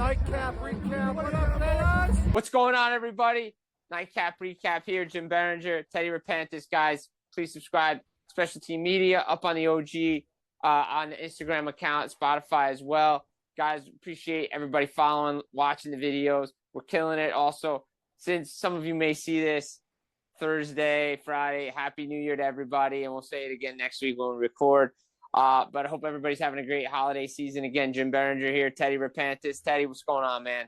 NightCap recap. What up, players? What's going on, everybody? NightCap recap here. Jim Biringer, Teddy Repantis, guys. Please subscribe. Special Team Media up on the OG, on the Instagram account, Spotify as well. Guys, appreciate everybody following, watching the videos. We're killing it. Also, since some of you may see this Thursday, Friday, Happy New Year to everybody, and we'll say it again next week when we record. But I hope everybody's having a great holiday season. Again, Jim Biringer here, Teddy Repantis. Teddy, what's going on, man?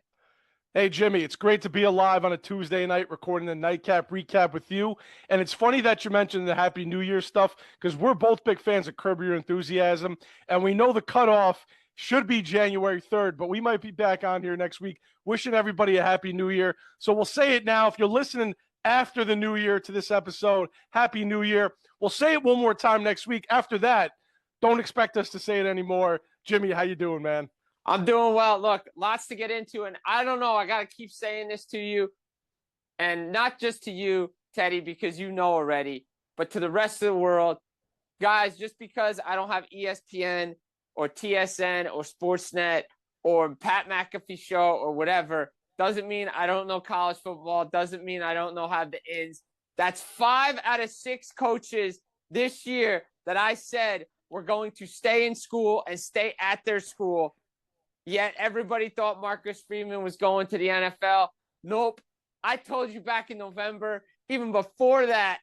Hey, Jimmy, it's great to be alive on a Tuesday night recording the NightCap recap with you. And it's funny that you mentioned the Happy New Year stuff because we're both big fans of Curb Your Enthusiasm. And we know the cutoff should be January 3rd, but we might be back on here next week wishing everybody a Happy New Year. So we'll say it now. If you're listening after the New Year to this episode, Happy New Year. We'll say it one more time next week. After that, don't expect us to say it anymore. Jimmy, how you doing, man? I'm doing well. Look, lots to get into, and I don't know. I got to keep saying this to you, and not just to you, Teddy, because you know already, but to the rest of the world. Guys, just because I don't have ESPN or TSN or Sportsnet or Pat McAfee show or whatever, doesn't mean I don't know college football, doesn't mean I don't know how the ins. That's 5 out of 6 coaches this year that I said were going to stay in school and stay at their school. Yet everybody thought Marcus Freeman was going to the NFL. Nope. I told you back in November, even before that,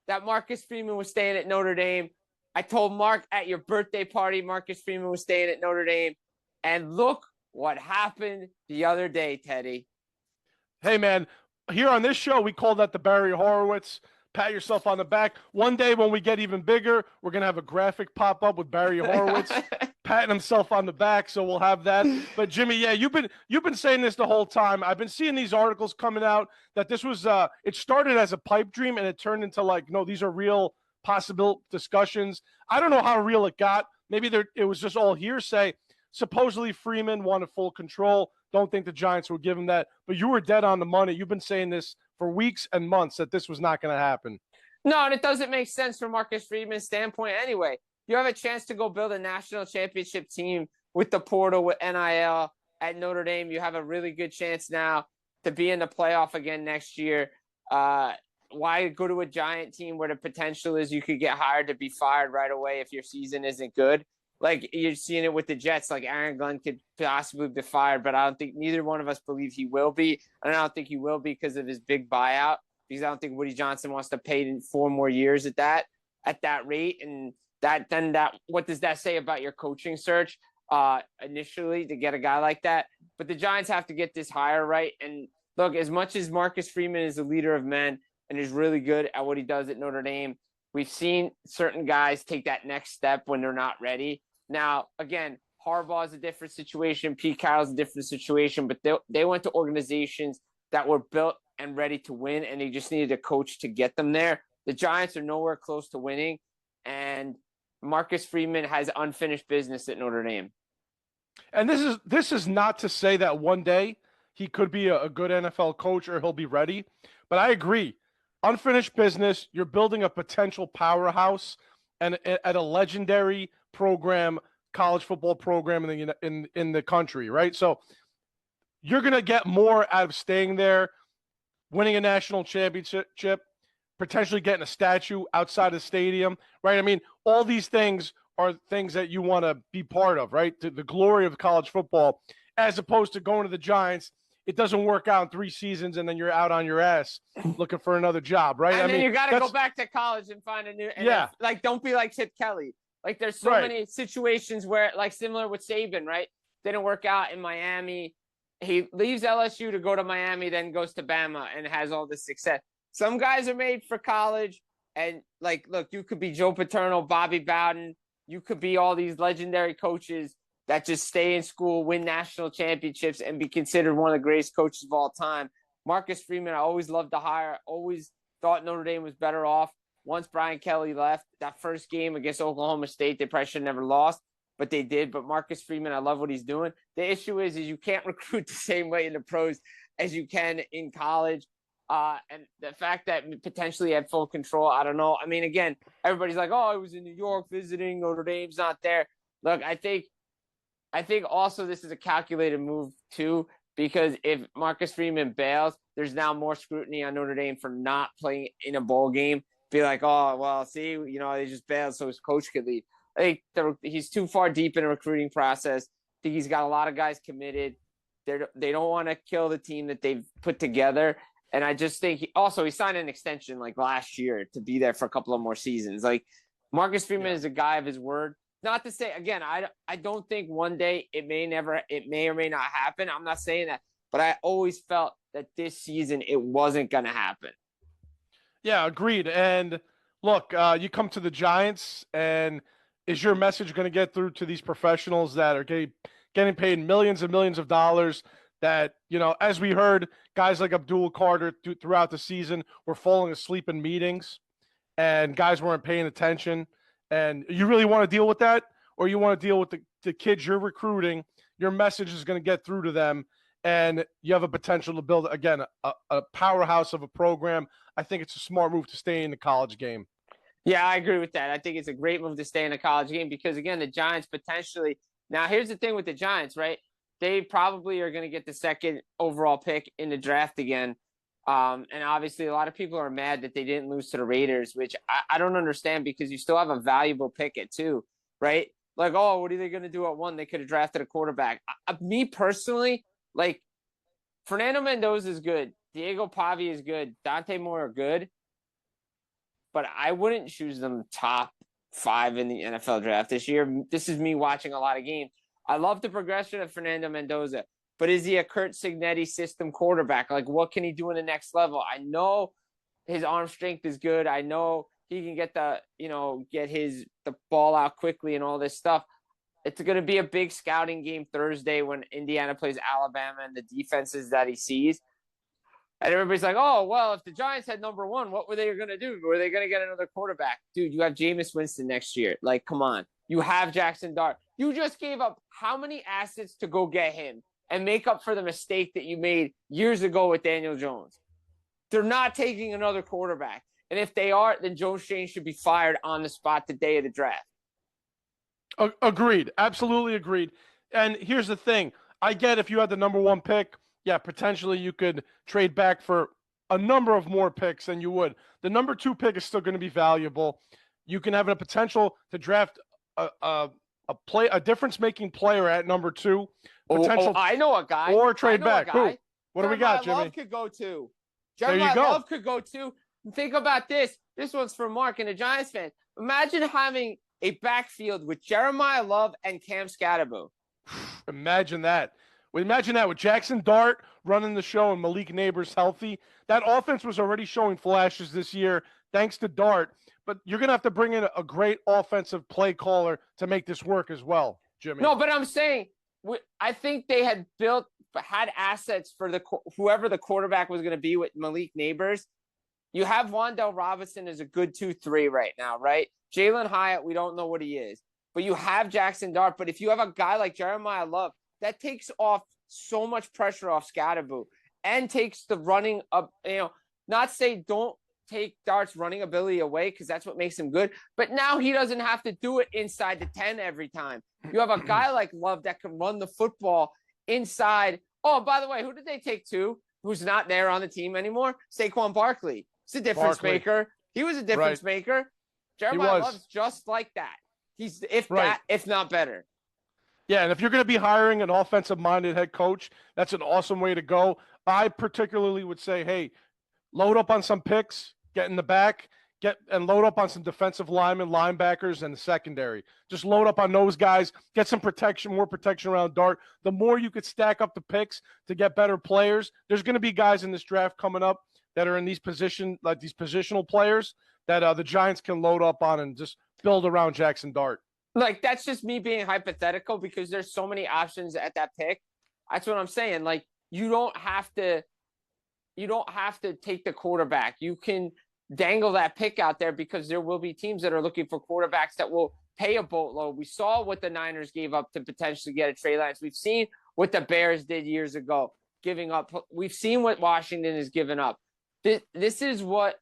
that Marcus Freeman was staying at Notre Dame. I told Mark at your birthday party, Marcus Freeman was staying at Notre Dame. And look what happened the other day, Teddy. Hey, man, here on this show, we call that the Barry Horowitz. Pat yourself on the back. One day when we get even bigger, we're going to have a graphic pop up with Barry Horowitz patting himself on the back, so we'll have that. But Jimmy, yeah, you've been saying this the whole time. I've been seeing these articles coming out that this was it started as a pipe dream and it turned into like, no, these are real possible discussions. I don't know how real it got. Maybe it was just all hearsay. Supposedly Freeman wanted full control. Don't think the Giants would give him that. But you were dead on the money. You've been saying this for weeks and months that this was not going to happen. No, and it doesn't make sense from Marcus Freeman's standpoint anyway. You have a chance to go build a national championship team with the portal, with NIL at Notre Dame. You have a really good chance now to be in the playoff again next year. Why go to a Giant team where the potential is you could get hired to be fired right away if your season isn't good? Like you're seeing it with the Jets, like Aaron Glenn could possibly be fired, but I don't think neither one of us believe he will be. And I don't think he will be because of his big buyout, because I don't think Woody Johnson wants to pay in 4 more years at that rate. And what does that say about your coaching search initially to get a guy like that? But the Giants have to get this hire right. And look, as much as Marcus Freeman is a leader of men and is really good at what he does at Notre Dame, we've seen certain guys take that next step when they're not ready. Now, again, Harbaugh is a different situation. Pete Carroll's a different situation, but they went to organizations that were built and ready to win, and they just needed a coach to get them there. The Giants are nowhere close to winning, and Marcus Freeman has unfinished business at Notre Dame. And this is not to say that one day he could be a good NFL coach or he'll be ready, but I agree. Unfinished business, you're building a potential powerhouse and at a legendary program, college football program in the country, right? So you're going to get more out of staying there, winning a national championship, potentially getting a statue outside the stadium, right? I mean, all these things are things that you want to be part of, right? The glory of college football, as opposed to going to the Giants. It doesn't work out in 3 seasons, and then you're out on your ass looking for another job, right? And then you got to go back to college and find a new. Yeah. Don't be like Chip Kelly. Like there's so many situations where, like similar with Saban, right? Didn't work out in Miami. He leaves LSU to go to Miami, then goes to Bama and has all this success. Some guys are made for college, and like, look, you could be Joe Paterno, Bobby Bowden. You could be all these legendary coaches that just stay in school, win national championships, and be considered one of the greatest coaches of all time. Marcus Freeman, I always loved to hire. Always thought Notre Dame was better off. Once Brian Kelly left, that first game against Oklahoma State, they probably should have never lost, but they did. But Marcus Freeman, I love what he's doing. The issue is you can't recruit the same way in the pros as you can in college. And the fact that potentially had full control, I don't know. I mean, again, everybody's like, oh, I was in New York visiting. Notre Dame's not there. Look, I think I think also this is a calculated move too, because if Marcus Freeman bails, there's now more scrutiny on Notre Dame for not playing in a bowl game. Be like, oh, well, see, they just bailed so his coach could leave. I think he's too far deep in a recruiting process. I think he's got a lot of guys committed. They don't want to kill the team that they've put together. And I just think he signed an extension like last year to be there for a couple of more seasons. Like Marcus Freeman is a guy of his word. Not to say, again, I don't think one day it may or may not happen. I'm not saying that, but I always felt that this season it wasn't going to happen. Yeah, agreed. And look, you come to the Giants, and is your message going to get through to these professionals that are getting paid millions and millions of dollars that, as we heard, guys like Abdul Carter throughout the season were falling asleep in meetings and guys weren't paying attention? And you really want to deal with that, or you want to deal with the kids you're recruiting? Your message is going to get through to them, and you have a potential to build, again, a powerhouse of a program. I think it's a smart move to stay in the college game. Yeah, I agree with that. I think it's a great move to stay in the college game because, again, the Giants potentially – now, here's the thing with the Giants, right? They probably are going to get the second overall pick in the draft again. And obviously, a lot of people are mad that they didn't lose to the Raiders, which I don't understand because you still have a valuable pick at 2, right? Like, oh, what are they going to do at 1? They could have drafted a quarterback. Me personally, like, Fernando Mendoza is good. Diego Pavi is good. Dante Moore are good. But I wouldn't choose them top 5 in the NFL draft this year. This is me watching a lot of games. I love the progression of Fernando Mendoza, but is he a Kurt Signetti system quarterback? Like, what can he do in the next level? I know his arm strength is good. I know he can get the ball out quickly and all this stuff. It's going to be a big scouting game Thursday when Indiana plays Alabama and the defenses that he sees. And everybody's like, oh, well, if the Giants had number 1, what were they going to do? Were they going to get another quarterback? Dude, you have Jameis Winston next year. Like, come on. You have Jackson Dart. You just gave up how many assets to go get him and make up for the mistake that you made years ago with Daniel Jones? They're not taking another quarterback. And if they are, then Joe Shane should be fired on the spot the day of the draft. Agreed. Absolutely agreed. And here's the thing. I get if you had the number 1 pick, yeah, potentially you could trade back for a number of more picks than you would. The number 2 pick is still going to be valuable. You can have a potential to draft a difference-making player at number 2. Potential. I know a guy. Or trade back. Who? What do we got, Jimmy? Love could go too. Jeremiah Love could go too. Think about this. This one's for Mark and a Giants fan. Imagine having a backfield with Jeremiah Love and Cam Scatterbo. Imagine that. Imagine that with Jackson Dart running the show and Malik Neighbors healthy. That offense was already showing flashes this year thanks to Dart. But you're going to have to bring in a great offensive play caller to make this work as well, Jimmy. No, but I'm saying I think they had assets for whoever the quarterback was going to be with Malik Neighbors. You have Wan'Dale Robinson as a good 2-3 right now, right? Jalen Hyatt, we don't know what he is. But you have Jackson Dart. But if you have a guy like Jeremiah Love, that takes off so much pressure off Scatterbo and takes the running up, not say don't take Dart's running ability away because that's what makes him good. But now he doesn't have to do it inside the 10 every time. You have a guy like Love that can run the football inside. Oh, by the way, who did they take to? Who's not there on the team anymore? Saquon Barkley. He's a difference maker. He was a difference maker. Jeremiah Love's just like that. He's if not better. Yeah, and if you're going to be hiring an offensive-minded head coach, that's an awesome way to go. I particularly would say, hey, load up on some picks, get in the back, and load up on some defensive linemen, linebackers, and the secondary. Just load up on those guys, get some protection, more protection around Dart. The more you could stack up the picks to get better players, there's going to be guys in this draft coming up that are in these positional players that the Giants can load up on and just build around Jackson Dart. Like, that's just me being hypothetical because there's so many options at that pick. That's what I'm saying. Like, you don't have to take the quarterback. You can dangle that pick out there because there will be teams that are looking for quarterbacks that will pay a boatload. We saw what the Niners gave up to potentially get a Trey Lance. We've seen what the Bears did years ago, giving up. We've seen what Washington has given up. This is what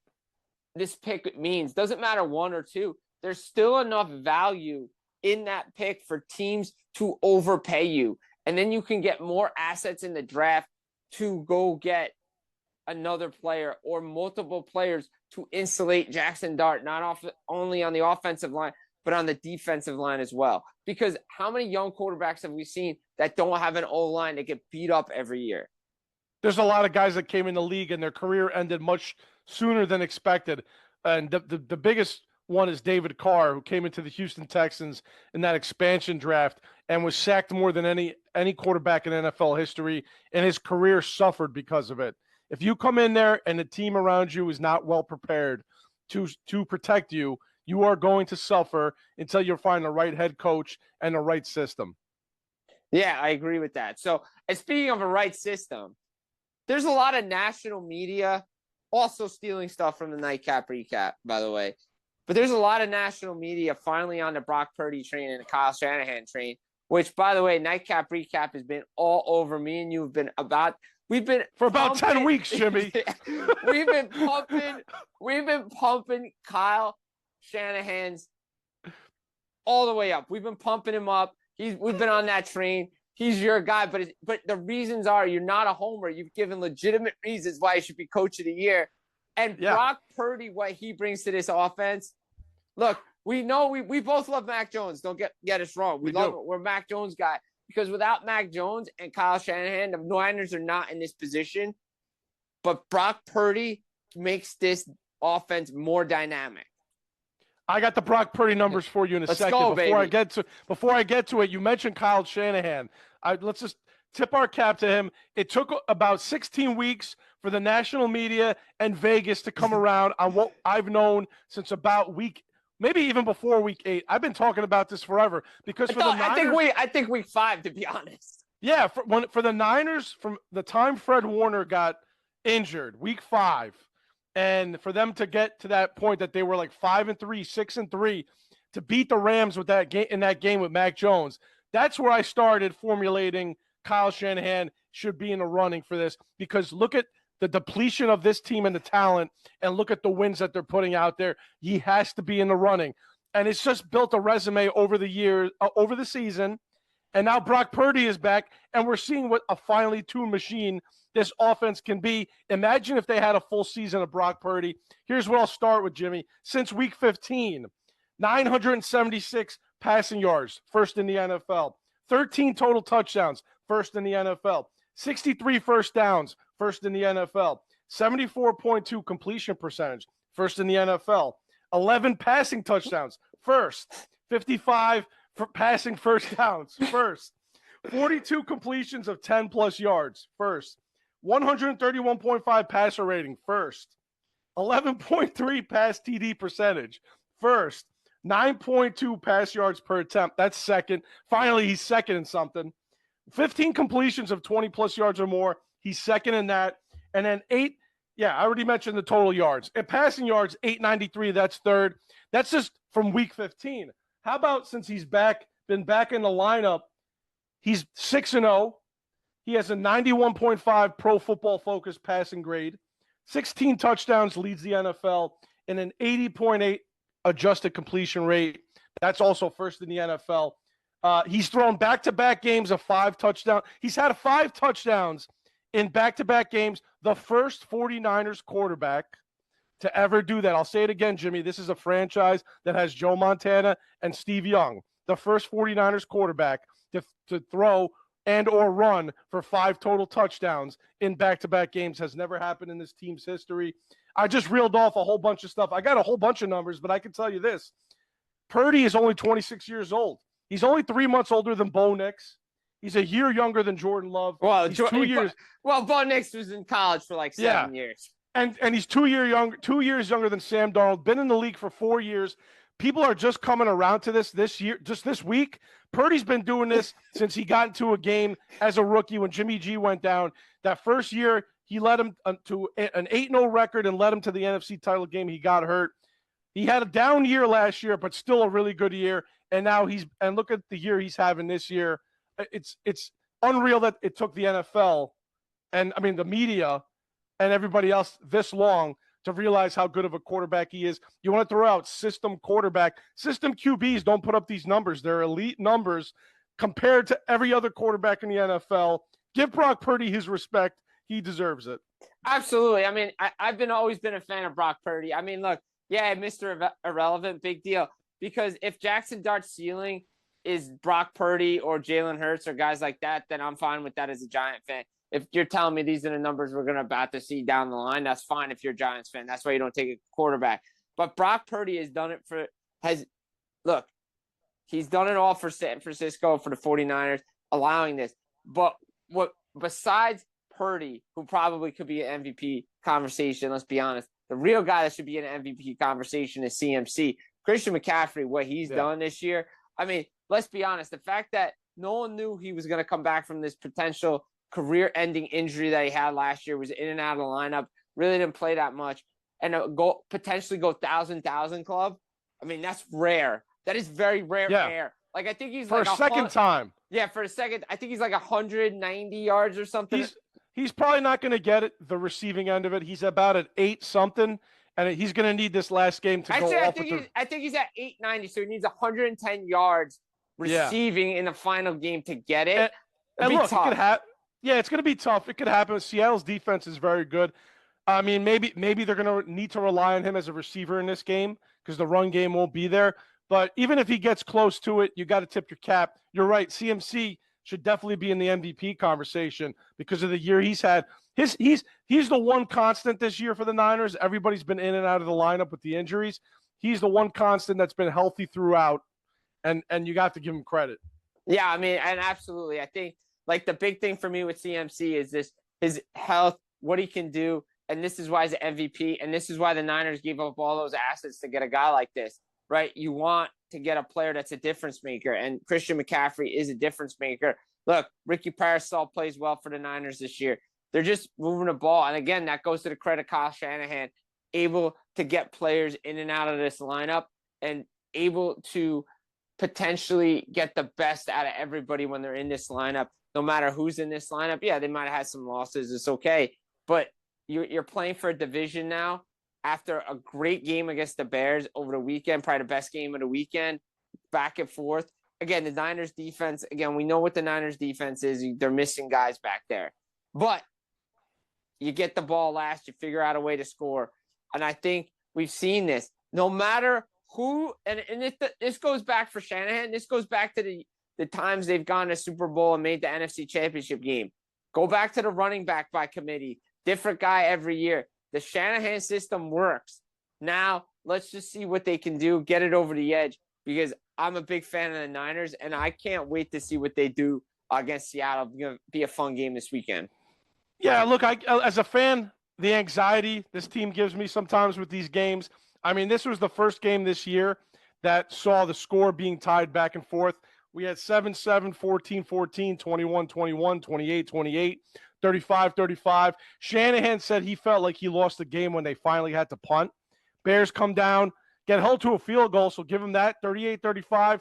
this pick means. Doesn't matter 1 or 2. There's still enough value in that pick for teams to overpay you. And then you can get more assets in the draft to go get another player or multiple players to insulate Jackson Dart, not only on the offensive line, but on the defensive line as well. Because how many young quarterbacks have we seen that don't have an O-line that get beat up every year? There's a lot of guys that came in the league and their career ended much sooner than expected. And the biggest one is David Carr, who came into the Houston Texans in that expansion draft and was sacked more than any quarterback in NFL history, and his career suffered because of it. If you come in there and the team around you is not well prepared to protect you, you are going to suffer until you find the right head coach and the right system. Yeah, I agree with that. So, and speaking of a right system, there's a lot of national media also stealing stuff from the NightCap recap, by the way. But there's a lot of national media finally on the Brock Purdy train and the Kyle Shanahan train, which, by the way, NightCap recap has been all over. Me and you have been we've been for about 10 weeks, Jimmy. we've been pumping Kyle Shanahan's all the way up. We've been pumping him up. We've been on that train. He's your guy, but the reasons are you're not a homer. You've given legitimate reasons why he should be coach of the year. And Brock Purdy, what he brings to this offense. Look, we know we both love Mac Jones. Don't get us wrong. We're a Mac Jones guy, because without Mac Jones and Kyle Shanahan, the Niners are not in this position. But Brock Purdy makes this offense more dynamic. I got the Brock Purdy numbers for you in a second. Go, before I get to it, you mentioned Kyle Shanahan. Let's just tip our cap to him. It took about 16 weeks for the national media and Vegas to come around on what I've known since about maybe even before week 8. I've been talking about this forever because the Niners, I think week 5, to be honest. Yeah, for the Niners, from the time Fred Warner got injured, week 5, and for them to get to that point that they were like 5-3, 6-3, to beat the Rams with that game in that game with Mac Jones, that's where I started formulating Kyle Shanahan should be in the running for this, because look at the depletion of this team and the talent, and look at the wins that they're putting out there. He has to be in the running. And it's just built a resume over the years, over the season. And now Brock Purdy is back, and we're seeing what a finely tuned machine this offense can be. Imagine if they had a full season of Brock Purdy. Here's where I'll start with, Jimmy. Since week 15, 976 passing yards, first in the NFL. 13 total touchdowns, first in the NFL. 63 first downs, first in the NFL. 74.2 completion percentage, first in the NFL. 11 passing touchdowns, first. 55 for passing first downs, first. 42 completions of 10-plus yards, first. 131.5 passer rating, first. 11.3 pass TD percentage, first. 9.2 pass yards per attempt, that's second. Finally, he's second in something. 15 completions of 20-plus yards or more, he's second in that. And then 8, I already mentioned the total yards. And passing yards, 893, that's third. That's just from week 15. How about since he's been back in the lineup, he's 6-0. He has a 91.5 Pro Football Focus passing grade. 16 touchdowns, leads the NFL, and an 80.8 adjusted completion rate. That's also first in the NFL. He's thrown back-to-back games of 5 touchdowns. He's had 5 touchdowns in back-to-back games, the first 49ers quarterback to ever do that. I'll say it again, Jimmy. This is a franchise that has Joe Montana and Steve Young, the first 49ers quarterback to throw and or run for 5 total touchdowns in back-to-back games. Has never happened in this team's history. I just reeled off a whole bunch of stuff. I got a whole bunch of numbers, but I can tell you this. Purdy is only 26 years old. He's only 3 months older than Bo Nix. He's a year younger than Jordan Love. Well, he's 2 years. Well, Bo Nix was in college for like 7 years. And he's 2 years younger than Sam Darnold. Been in the league for 4 years. People are just coming around to this year, just this week. Purdy's been doing this since he got into a game as a rookie when Jimmy G went down. That first year, he led him to an 8-0 record and led him to the NFC title game. He got hurt. He had a down year last year, but still a really good year. And now look at the year he's having this year. It's unreal that it took the NFL and the media and everybody else this long to realize how good of a quarterback he is. You want to throw out system quarterback. System QBs don't put up these numbers. They're elite numbers compared to every other quarterback in the NFL. Give Brock Purdy his respect. He deserves it. Absolutely. I mean, I've always been a fan of Brock Purdy. I mean, look, yeah, Mr. Irrelevant, big deal. Because if Jackson Dart's ceiling is Brock Purdy or Jalen Hurts or guys like that, then I'm fine with that as a Giant fan. If you're telling me these are the numbers we're going to about to see down the line, that's fine if you're a Giants fan. That's why you don't take a quarterback. But Brock Purdy has done it he's done it all for San Francisco, for the 49ers, allowing this. But besides Purdy, who probably could be an MVP conversation, let's be honest, the real guy that should be in an MVP conversation is CMC. Christian McCaffrey, what he's done this year. I mean, let's be honest. The fact that no one knew he was going to come back from this potential career-ending injury that he had last year, was in and out of the lineup, really didn't play that much, and potentially go 1,000 club. I mean, that's rare. That is very rare. Rare. Like, I think he's for a second time. Yeah, for a second. I think he's like 190 yards or something. He's probably not going to get it, the receiving end of it. He's about at 8-something, and he's going to need this last game to go off. I think he's at 890, so he needs 110 yards receiving in the final game to get it. And look, it could happen. Yeah, it's going to be tough. It could happen. Seattle's defense is very good. I mean, maybe they're going to need to rely on him as a receiver in this game because the run game won't be there. But even if he gets close to it, you got to tip your cap. You're right. CMC should definitely be in the MVP conversation because of the year he's had. He's the one constant this year for the Niners. Everybody's been in and out of the lineup with the injuries. He's the one constant that's been healthy throughout, and you got to give him credit. Yeah, I mean, and absolutely. I think, like, the big thing for me with CMC is his health, what he can do, and this is why he's an MVP, and this is why the Niners gave up all those assets to get a guy like this, right? You want to get a player that's a difference maker, and Christian McCaffrey is a difference maker. Look, Ricky Parasol plays well for the Niners this year. They're just moving the ball, and again, that goes to the credit of Kyle Shanahan, able to get players in and out of this lineup and able to potentially get the best out of everybody when they're in this lineup. No matter who's in this lineup, yeah, they might have had some losses. It's okay. But you're playing for a division now after a great game against the Bears over the weekend, probably the best game of the weekend, back and forth. Again, the Niners defense, again, we know what the Niners defense is. They're missing guys back there. But you get the ball last, you figure out a way to score. And I think we've seen this. No matter who, and this goes back for Shanahan, this goes back to the times they've gone to Super Bowl and made the NFC Championship game. Go back to the running back by committee. Different guy every year. The Shanahan system works. Now, let's just see what they can do, get it over the edge, because I'm a big fan of the Niners, and I can't wait to see what they do against Seattle. It's going to be a fun game this weekend. Yeah, look, as a fan, the anxiety this team gives me sometimes with these games. I mean, this was the first game this year that saw the score being tied back and forth. We had 7-7, 14-14, 21-21, 28-28, 35-35. Shanahan said he felt like he lost the game when they finally had to punt. Bears come down, get held to a field goal, so give him that, 38-35.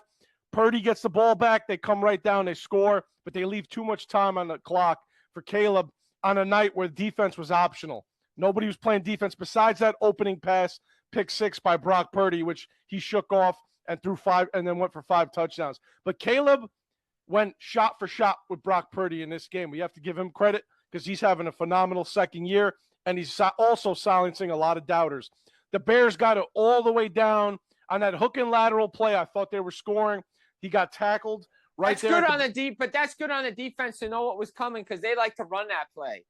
Purdy gets the ball back. They come right down, they score, but they leave too much time on the clock for Caleb on a night where defense was optional. Nobody was playing defense besides that opening pass, pick six by Brock Purdy, which he shook off and threw 5 and then went for 5 touchdowns. But Caleb went shot for shot with Brock Purdy in this game. We have to give him credit because he's having a phenomenal second year, and he's also silencing a lot of doubters. The Bears got it all the way down on that hook and lateral play. I thought they were scoring. He got tackled right there. But that's good on the defense to know what was coming because they like to run that play.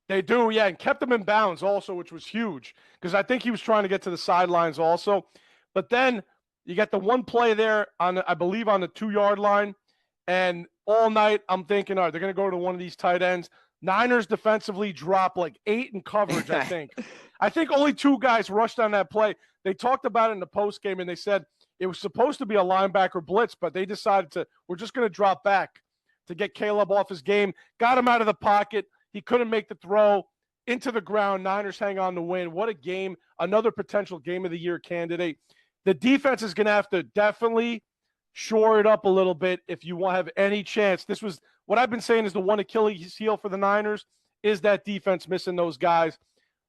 They do, yeah, and kept him in bounds also, which was huge because I think he was trying to get to the sidelines also. But then you get the one play there I believe on the 2-yard line, and all night I'm thinking, all right, they're going to go to one of these tight ends. Niners defensively drop like 8 in coverage, I think. I think only 2 guys rushed on that play. They talked about it in the postgame, and they said it was supposed to be a linebacker blitz, but they decided we're just going to drop back to get Caleb off his game. Got him out of the pocket. He couldn't make the throw into the ground. Niners hang on to win. What a game. Another potential game of the year candidate. The defense is going to have to definitely shore it up a little bit if you want to have any chance. This was what I've been saying is the one Achilles heel for the Niners is that defense missing those guys.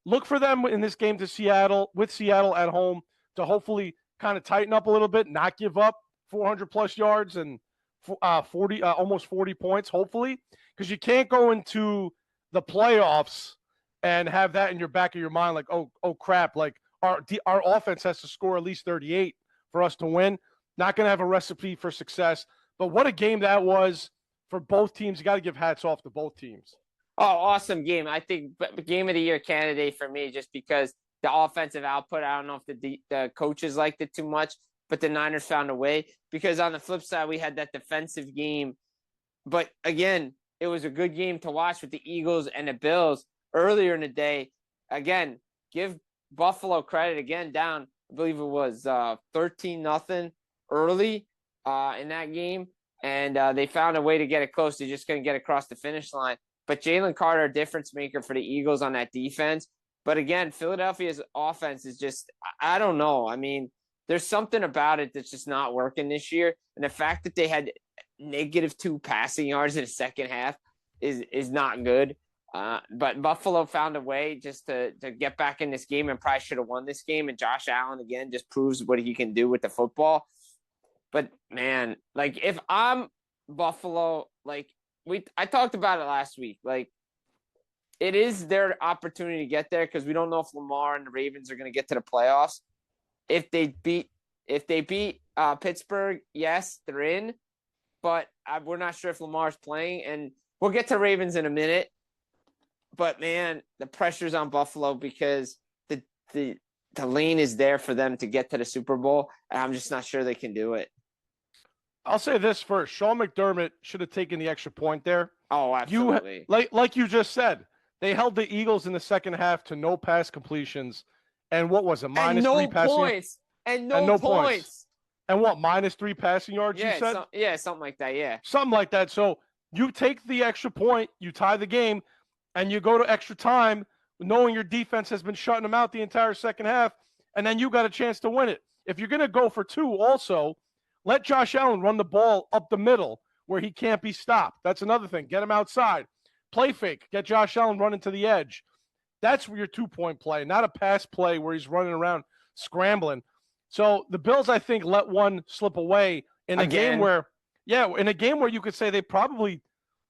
look for them in this game with Seattle at home to hopefully kind of tighten up a little bit, not give up 400 plus yards and 40, almost 40 points, hopefully, because you can't go into the playoffs and have that in your back of your mind, like, oh crap, like our offense has to score at least 38 for us to win. Not going to have a recipe for success, but what a game that was for both teams. You got to give hats off to both teams. Oh, awesome game. I think game of the year candidate for me, just because the offensive output, I don't know if the coaches liked it too much, but the Niners found a way. Because on the flip side, we had that defensive game. But again, it was a good game to watch with the Eagles and the Bills earlier in the day. Again, give Buffalo credit, again, down, I believe it was 13-0 early in that game. And they found a way to get it close. They just couldn't get across the finish line. But Jalen Carter, a difference maker for the Eagles on that defense. But again, Philadelphia's offense is just, I don't know. I mean, there's something about it that's just not working this year. And the fact that they had -2 passing yards in the second half is not good. But Buffalo found a way just to get back in this game and probably should have won this game. And Josh Allen, again, just proves what he can do with the football. But, man, like, if I'm Buffalo, like, I talked about it last week. Like, it is their opportunity to get there because we don't know if Lamar and the Ravens are going to get to the playoffs. If they beat Pittsburgh, yes, they're in. But we're not sure if Lamar's playing. And we'll get to Ravens in a minute. But, man, the pressure's on Buffalo because the lane is there for them to get to the Super Bowl. And I'm just not sure they can do it. I'll say this first. Sean McDermott should have taken the extra point there. Oh, absolutely. Like you just said, they held the Eagles in the second half to no pass completions. And what was it? -3 passing points. And no points. And what, -3 passing yards, you said? Something like that, yeah. Something like that. So you take the extra point, you tie the game, and you go to extra time knowing your defense has been shutting them out the entire second half, and then you got a chance to win it. If you're going to go for 2 also, let Josh Allen run the ball up the middle where he can't be stopped. That's another thing. Get him outside. Play fake. Get Josh Allen running to the edge. That's your 2-point play, not a pass play where he's running around scrambling. So the Bills, I think, let one slip away in a game where you could say they probably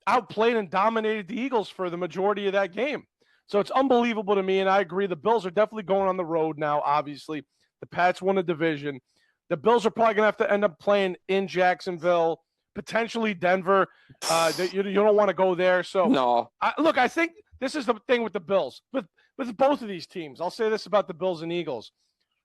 outplayed and dominated the Eagles for the majority of that game. So it's unbelievable to me, and I agree. The Bills are definitely going on the road now, obviously. The Pats won a division. The Bills are probably going to have to end up playing in Jacksonville, potentially Denver. You don't want to go there. So, no. I think this is the thing with the Bills. With both of these teams, I'll say this about the Bills and Eagles.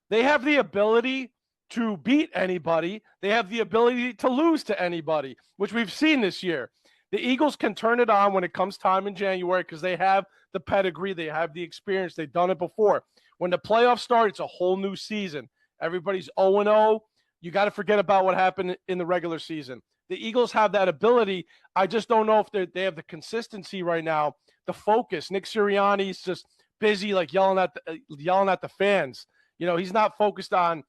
They have the ability to beat anybody. They have the ability to lose to anybody, which we've seen this year. The Eagles can turn it on when it comes time in January because they have the pedigree. They have the experience. They've done it before. When the playoffs start, it's a whole new season. Everybody's 0-0. You got to forget about what happened in the regular season. The Eagles have that ability. I just don't know if they have the consistency right now, the focus. Nick Sirianni's just busy, like yelling at the fans. You know, he's not focused on,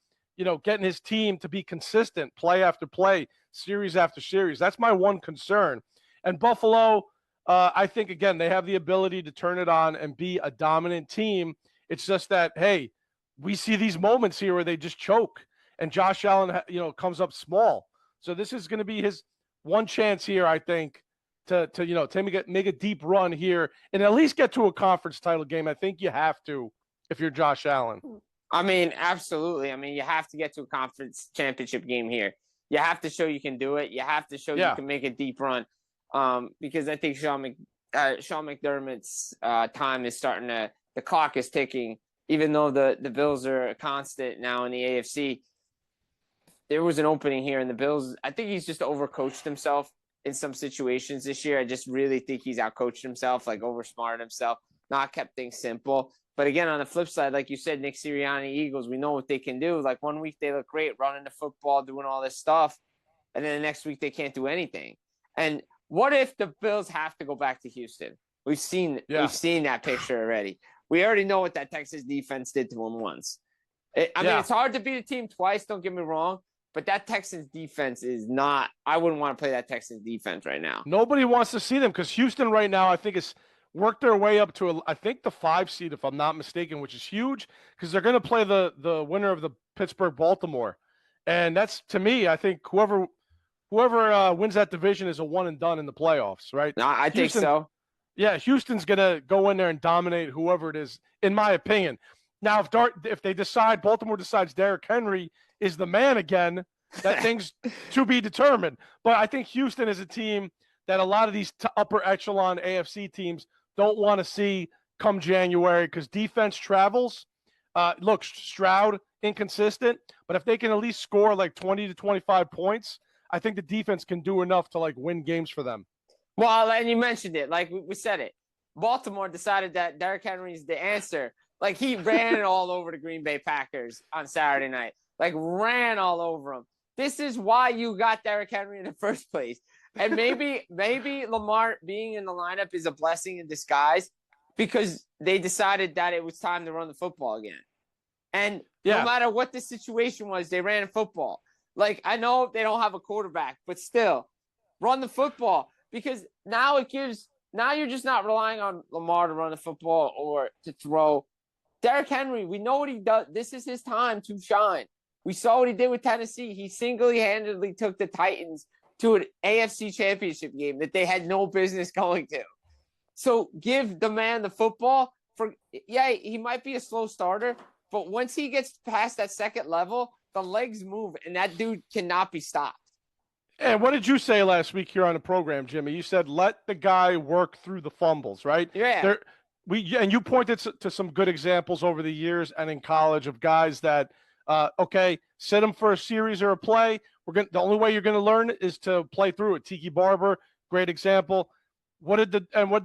getting his team to be consistent, play after play, series after series. That's my one concern. And Buffalo, I think, again, they have the ability to turn it on and be a dominant team. It's just that, hey, we see these moments here where they just choke, and Josh Allen, comes up small. So this is going to be his one chance here, I think, to make a deep run here and at least get to a conference title game. I think you have to if you're Josh Allen. I mean, absolutely. I mean, you have to get to a conference championship game here. You have to show you can do it. You have to show you can make a deep run. Because I think Sean McDermott's time is starting to – the clock is ticking. Even though the Bills are a constant now in the AFC, there was an opening here in the Bills. I think he's just overcoached himself in some situations this year. I just really think he's outcoached himself, like oversmarted himself, not kept things simple. But again, on the flip side, like you said, Nick Sirianni, Eagles, we know what they can do. Like 1 week they look great running the football, doing all this stuff. And then the next week they can't do anything. And what if the Bills have to go back to Houston? We've seen that picture already. We already know what that Texas defense did to them once. I mean, it's hard to beat a team twice, don't get me wrong, but that Texans defense is not – I wouldn't want to play that Texans defense right now. Nobody wants to see them because Houston right now I think is work their way up to, I think, the 5 seed, if I'm not mistaken, which is huge because they're going to play the winner of the Pittsburgh-Baltimore. And that's, to me, I think whoever wins that division is a one and done in the playoffs, right? No, I think so. Yeah, Houston's going to go in there and dominate whoever it is, in my opinion. Now, if they decide, Baltimore decides Derrick Henry is the man again, that thing's to be determined. But I think Houston is a team that a lot of these upper echelon AFC teams don't want to see come January because defense travels. Look, Stroud, inconsistent, but if they can at least score like 20 to 25 points, I think the defense can do enough to like win games for them. Well, and you mentioned it, like we said it. Baltimore decided that Derrick Henry is the answer. Like he ran it all over the Green Bay Packers on Saturday night. Like ran all over them. This is why you got Derrick Henry in the first place. And maybe Lamar being in the lineup is a blessing in disguise because they decided that it was time to run the football again. And no matter what the situation was, they ran football. Like, I know they don't have a quarterback, but still, run the football. Because now you're just not relying on Lamar to run the football or to throw. Derrick Henry, we know what he does. This is his time to shine. We saw what he did with Tennessee. He single-handedly took the Titans to an AFC championship game that they had no business going to. So give the man the football. He might be a slow starter, but once he gets past that second level, the legs move, and that dude cannot be stopped. And what did you say last week here on the program, Jimmy? You said let the guy work through the fumbles, right? Yeah. And you pointed to some good examples over the years and in college of guys that, set them for a series or a play. The only way you're going to learn is to play through it. Tiki Barber, great example. What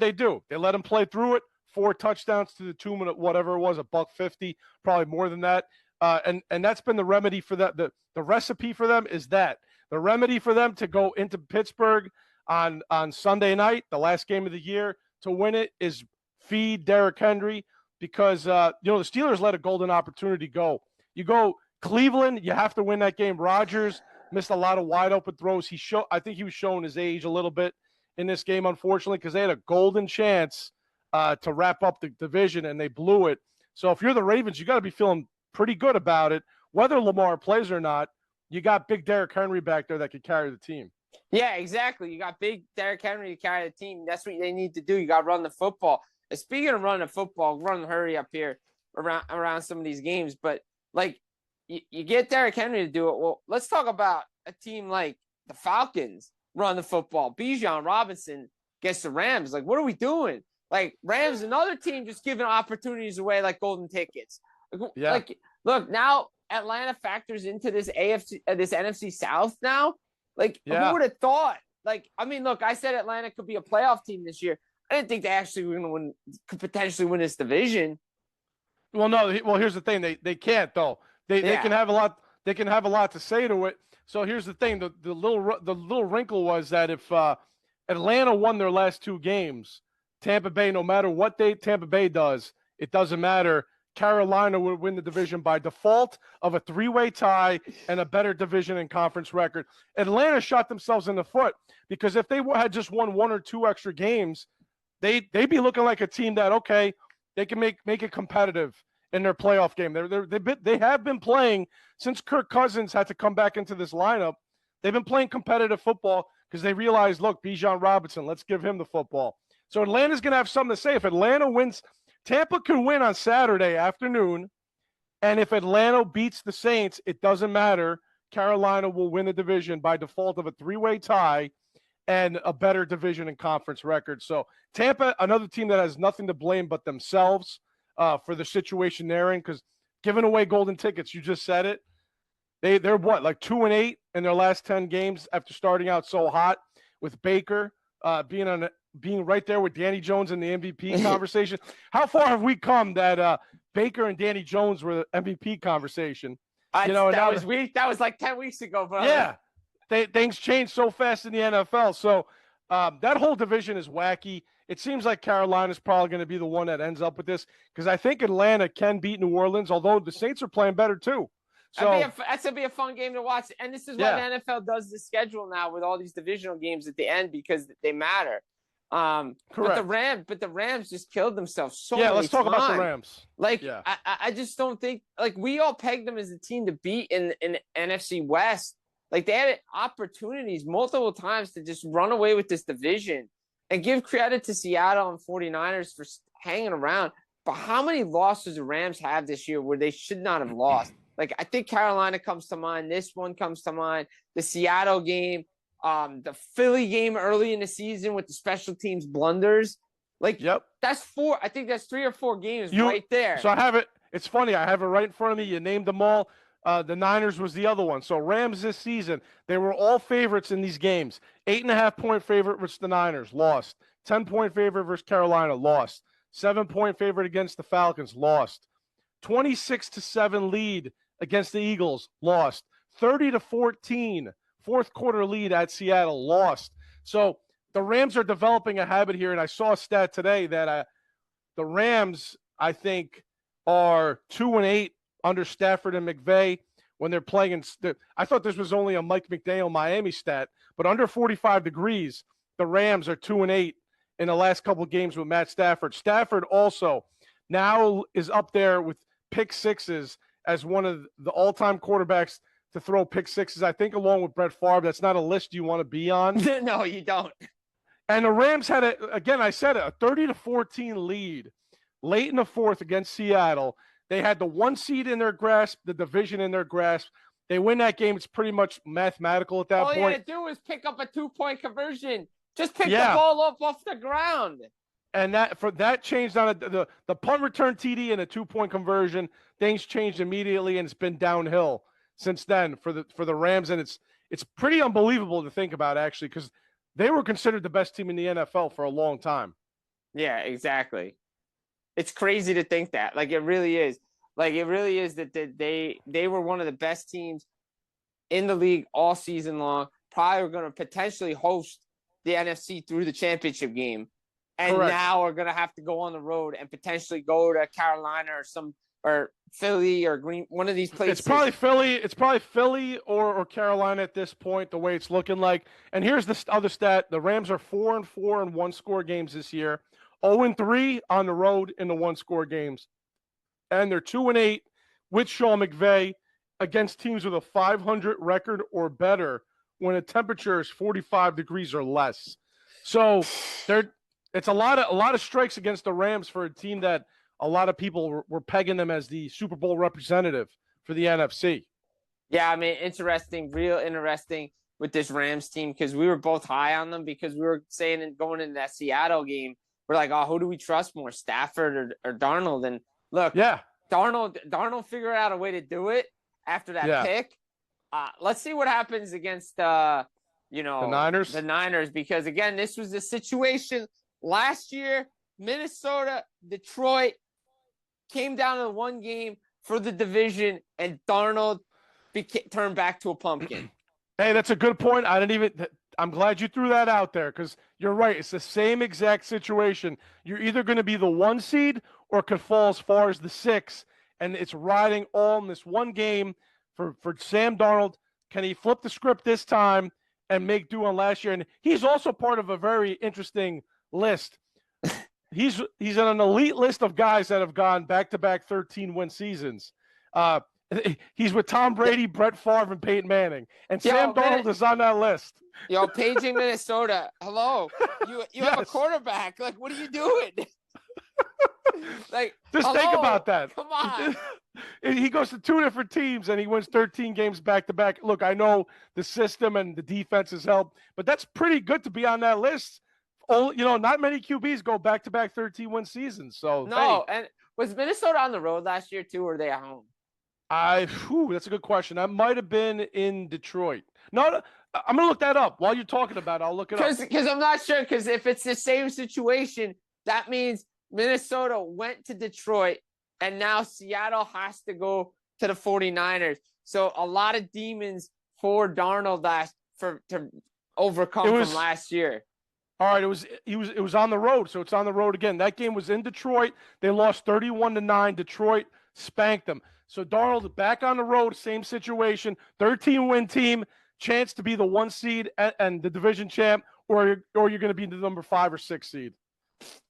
they do? They let him play through it. 4 touchdowns to the 2 minute, whatever it was, $150, probably more than that. And that's been the remedy for that. The recipe for them is that. The remedy for them to go into Pittsburgh on Sunday night, the last game of the year, to win it is feed Derrick Henry because, the Steelers let a golden opportunity go. You go Cleveland, you have to win that game. Rodgers missed a lot of wide open throws. I think he was showing his age a little bit in this game, unfortunately, because they had a golden chance to wrap up the division, and they blew it. So if you're the Ravens, you got to be feeling pretty good about it. Whether Lamar plays or not, you got big Derrick Henry back there that could carry the team. Yeah, exactly. You got big Derrick Henry to carry the team. That's what they need to do. You got to run the football. And speaking of running the football, run hurry up here around some of these games. But, like, you get Derrick Henry to do it. Well, let's talk about a team like the Falcons run the football. Bijan Robinson gets the Rams. Like, what are we doing? Like, Rams, another team just giving opportunities away like golden tickets. Yeah. Like, look, now Atlanta factors into this this NFC South now. Like, who would have thought? Like, I mean, look, I said Atlanta could be a playoff team this year. I didn't think they actually were going to could potentially win this division. Well, no. Well, here's the thing. They can't though. They can have a lot. They can have a lot to say to it. So here's the thing. The little wrinkle was that if Atlanta won their last 2 games, Tampa Bay, no matter what Tampa Bay does, it doesn't matter. Carolina would win the division by default of a 3-way tie and a better division and conference record. Atlanta shot themselves in the foot because if they had just won 1 or 2 extra games, they'd be looking like a team that, okay, they can make it competitive in their playoff game. They have been playing since Kirk Cousins had to come back into this lineup. They've been playing competitive football because they realized, look, Bijan Robinson, let's give him the football. So Atlanta's going to have something to say. If Atlanta wins, Tampa can win on Saturday afternoon, and if Atlanta beats the Saints, it doesn't matter. Carolina will win the division by default of a 3-way tie and a better division and conference record. So Tampa, another team that has nothing to blame but themselves for the situation they're in, because giving away golden tickets, you just said it. They're what, like 2-8 in their last 10 games after starting out so hot with Baker being right there with Danny Jones in the MVP conversation. How far have we come that Baker and Danny Jones were the MVP conversation? That was like 10 weeks ago, bro. Yeah. Things change so fast in the NFL. So that whole division is wacky. It seems like Carolina's probably going to be the one that ends up with this because I think Atlanta can beat New Orleans, although the Saints are playing better too. So that's going to be a fun game to watch. And this is why the NFL does the schedule now with all these divisional games at the end because they matter. But Correct. the Rams just killed themselves so Yeah, many let's talk about the times. Rams. Like, Yeah. I just don't think, like, we all pegged them as a team to beat in NFC West. Like, they had opportunities multiple times to just run away with this division, and give credit to Seattle and 49ers for hanging around. But how many losses the Rams have this year where they should not have lost? Like, I think Carolina comes to mind. This one comes to mind. The Seattle game, the Philly game early in the season with the special teams blunders. Like, Yep. that's four. I think that's 3 or 4 games right there. So I have it. It's funny. I have it right in front of me. You named them all. The Niners was the other one. So Rams this season, they were all favorites in these games. 8.5-point favorite versus the Niners, lost. 10-point favorite versus Carolina, lost. 7-point favorite against the Falcons, lost. 26-7 lead against the Eagles, lost. 30-14 fourth quarter lead at Seattle, lost. So the Rams are developing a habit here, and I saw a stat today that the Rams, I think, are 2-8 under Stafford and McVay when they're playing. I thought this was only a Mike McDaniel Miami stat, but under 45 degrees, the Rams are 2-8 in the last couple of games with Matt Stafford. Stafford also now is up there with pick sixes as one of the all-time quarterbacks to throw pick sixes. I think along with Brett Favre, that's not a list you want to be on. No, you don't. And the Rams had a 30-14 lead late in the fourth against Seattle. They had the 1 seed in their grasp, the division in their grasp. They win that game. It's pretty much mathematical at that point. All you had to do was pick up a 2-point conversion. Just pick the ball up off the ground. And that changed on the punt return TD and a 2-point conversion. Things changed immediately, and it's been downhill since then for the Rams. And it's pretty unbelievable to think about, actually, because they were considered the best team in the NFL for a long time. Yeah, exactly. It's crazy to think that. Like, it really is. Like, it really is that they were one of the best teams in the league all season long. Probably were going to potentially host the NFC through the championship game. And Correct. Now are going to have to go on the road and potentially go to Carolina or Philly or Green, one of these places. It's probably Philly. It's probably Philly or Carolina at this point, the way it's looking like. And here's the other stat. The Rams are 4-4 in one-score games this year, 0-3 on the road in the one-score games. And they're 2-8 with Sean McVay against teams with a 500 record or better when the temperature is 45 degrees or less. So it's a lot of strikes against the Rams for a team that a lot of people were pegging them as the Super Bowl representative for the NFC. Yeah, I mean, real interesting with this Rams team, because we were both high on them, because we were saying going into that Seattle game, we're like, oh, who do we trust more, Stafford or Darnold? And look, yeah, Darnold figured out a way to do it after that pick. Let's see what happens against the Niners, because again, this was the situation last year. Minnesota, Detroit came down to one game for the division, and Darnold turned back to a pumpkin. Hey, that's a good point. I'm glad you threw that out there, because you're right. It's the same exact situation. You're either going to be the 1 seed or could fall as far as the 6, and it's riding all in this one game for Sam Darnold. Can he flip the script this time and make do on last year? And he's also part of a very interesting list. He's on an elite list of guys that have gone back-to-back 13-win seasons. He's with Tom Brady, Brett Favre, and Peyton Manning. And Sam Darnold is on that list. Paging Minnesota. Hello. You have a quarterback. Like, what are you doing? Like, just think about that. Come on. He goes to 2 different teams and he wins 13 games back-to-back. Look, I know the system and the defense has helped, but that's pretty good to be on that list. Not many QBs go back-to-back 13-win seasons. So no, and was Minnesota on the road last year too, or were they at home? That's a good question. I might have been in Detroit. No, I'm gonna look that up while you're talking about it. I'll look it up. Because I'm not sure. Because if it's the same situation, that means Minnesota went to Detroit, and now Seattle has to go to the 49ers. So a lot of demons for Darnold to overcome from last year. All right, it was on the road, so it's on the road again. That game was in Detroit. They lost 31-9. Detroit spanked them. So Darnold back on the road, same situation, 13-win team, chance to be the 1 seed and the division champ, or you're going to be the number 5 or 6 seed.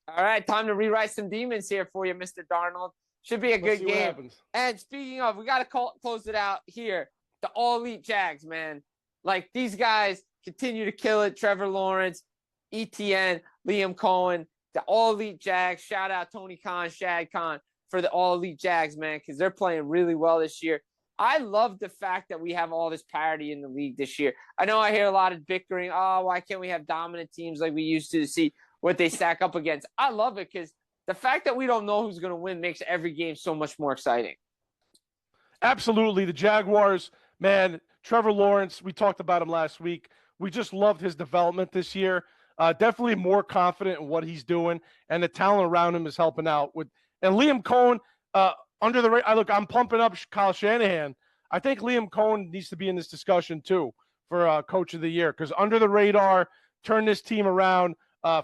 All right, time to rewrite some demons here for you, Mr. Darnold. Should be a good game. And speaking of, we got to close it out here. The all-elite Jags, man. Like, these guys continue to kill it. Trevor Lawrence, ETN, Liam Cohen, the all-elite Jags. Shout out Tony Khan, Shad Khan for the all-elite Jags, man, because they're playing really well this year. I love the fact that we have all this parity in the league this year. I know I hear a lot of bickering. Oh, why can't we have dominant teams like we used to see what they stack up against? I love it because the fact that we don't know who's going to win makes every game so much more exciting. Absolutely. The Jaguars, man, Trevor Lawrence, we talked about him last week. We just loved his development this year. Definitely more confident in what he's doing, and the talent around him is helping out. And Liam Cohen, under the radar, look, I'm pumping up Kyle Shanahan. I think Liam Cohen needs to be in this discussion too for Coach of the Year, because under the radar, turn this team around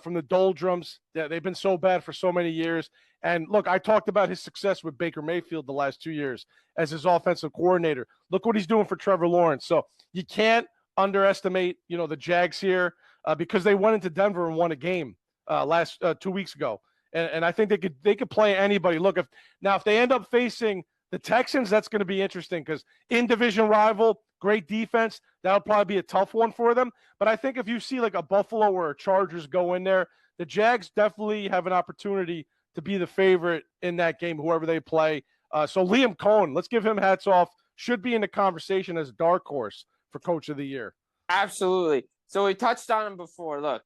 from the doldrums. They've been so bad for so many years. And look, I talked about his success with Baker Mayfield the last 2 years as his offensive coordinator. Look what he's doing for Trevor Lawrence. So you can't underestimate, the Jags here because they went into Denver and won a game last 2 weeks ago. And I think they could play anybody. Look, if they end up facing the Texans, that's going to be interesting because in-division rival, great defense. That'll probably be a tough one for them. But I think if you see like a Buffalo or a Chargers go in there, the Jags definitely have an opportunity to be the favorite in that game, whoever they play. So Liam Cohen, let's give him hats off. Should be in the conversation as a dark horse for Coach of the Year. Absolutely. So we touched on him before. Look,